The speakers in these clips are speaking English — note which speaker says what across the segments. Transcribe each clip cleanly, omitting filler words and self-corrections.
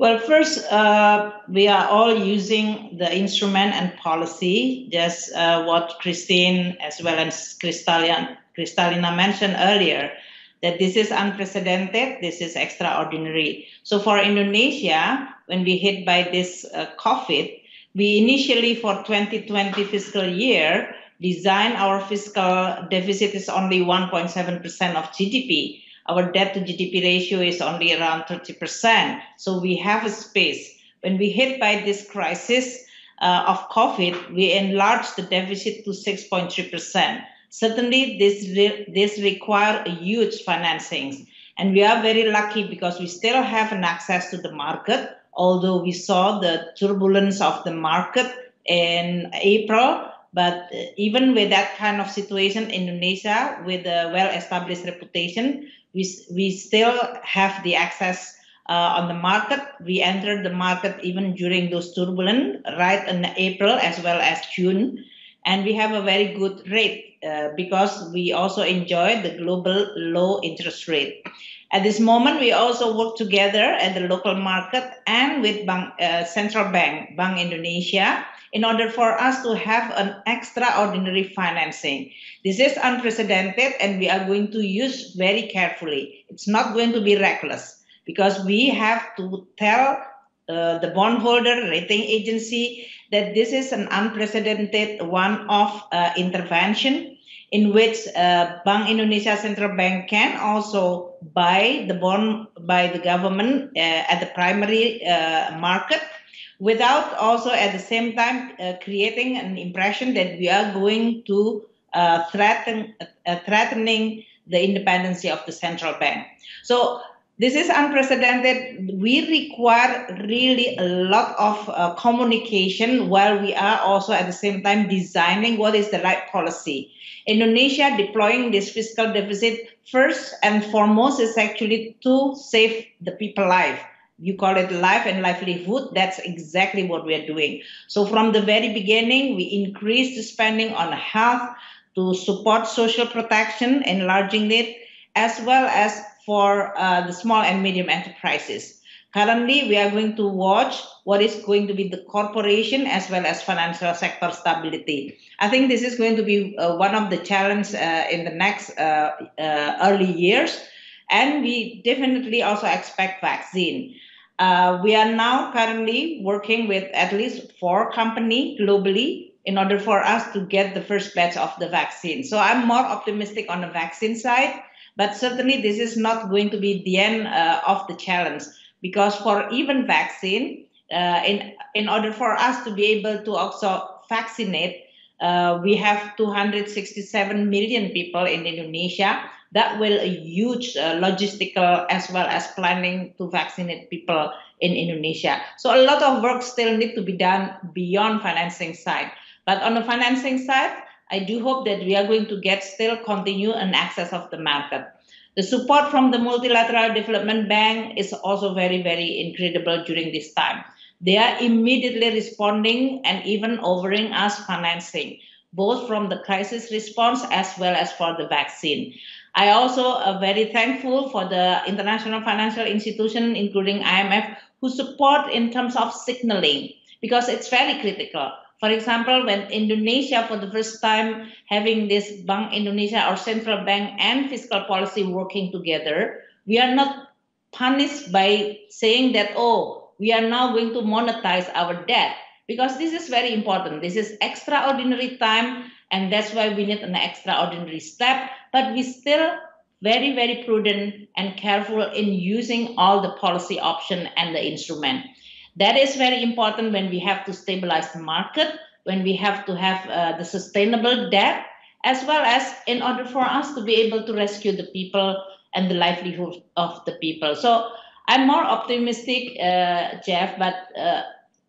Speaker 1: Well, first, we are all using the instrument and policy, just what Christine as well as Kristalina mentioned earlier, that this is unprecedented, this is extraordinary. So for Indonesia, when we hit by this COVID, we initially for 2020 fiscal year designed our fiscal deficit is only 1.7% of GDP. Our debt to GDP ratio is only around 30%. So we have a space. When we hit by this crisis of COVID, we enlarged the deficit to 6.3%. Certainly, this requires a huge financing. And we are very lucky because we still have an access to the market, although we saw the turbulence of the market in April. But even with that kind of situation, Indonesia, with a well-established reputation, we still have the access on the market. We entered the market even during those turbulent, right in April as well as June. And we have a very good rate because we also enjoy the global low interest rate. At this moment, we also work together at the local market and with Central Bank, Bank Indonesia, in order for us to have an extraordinary financing. This is unprecedented and we are going to use very carefully. It's not going to be reckless because we have to tell the bondholder rating agency that this is an unprecedented one-off intervention in which Bank Indonesia Central Bank can also buy the bond by the government at the primary market without also at the same time creating an impression that we are going to threatening the independence of the central bank. So this is unprecedented. We require really a lot of communication while we are also at the same time designing what is the right policy. Indonesia deploying this fiscal deficit first and foremost is actually to save the people life. You call it life and livelihood. That's exactly what we are doing. So from the very beginning, we increased the spending on health to support social protection, enlarging it, as well as for the small and medium enterprises. Currently, we are going to watch what is going to be the corporation as well as financial sector stability. I think this is going to be one of the challenges in the next early years. And we definitely also expect vaccine. We are now currently working with at least 4 companies globally in order for us to get the first batch of the vaccine. So I'm more optimistic on the vaccine side, but certainly this is not going to be the end of the challenge because for even vaccine, in order for us to be able to also vaccinate, we have 267 million people in Indonesia. That will a huge logistical as well as planning to vaccinate people in Indonesia. So a lot of work still need to be done beyond financing side. But on the financing side, I do hope that we are going to get still continue an access of the market. The support from the Multilateral Development Bank is also very, very incredible during this time. They are immediately responding and even offering us financing, both from the crisis response as well as for the vaccine. I also am very thankful for the international financial institution, including IMF, who support in terms of signaling, because it's very critical. For example, when Indonesia, for the first time, having this Bank Indonesia or central bank and fiscal policy working together, we are not punished by saying that, oh, we are now going to monetize our debt, because this is very important. This is extraordinary time, and that's why we need an extraordinary step. But we still very, very prudent and careful in using all the policy option and the instrument. That is very important when we have to stabilize the market, when we have to have the sustainable debt, as well as in order for us to be able to rescue the people and the livelihood of the people. So I'm more optimistic, Jeff, but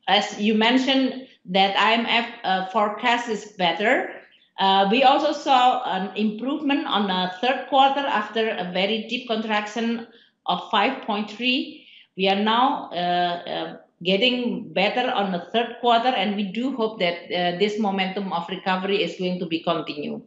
Speaker 1: as you mentioned that IMF forecast is better. We also saw an improvement on the third quarter after a very deep contraction of 5.3. We are now getting better on the third quarter, and we do hope that this momentum of recovery is going to be continued.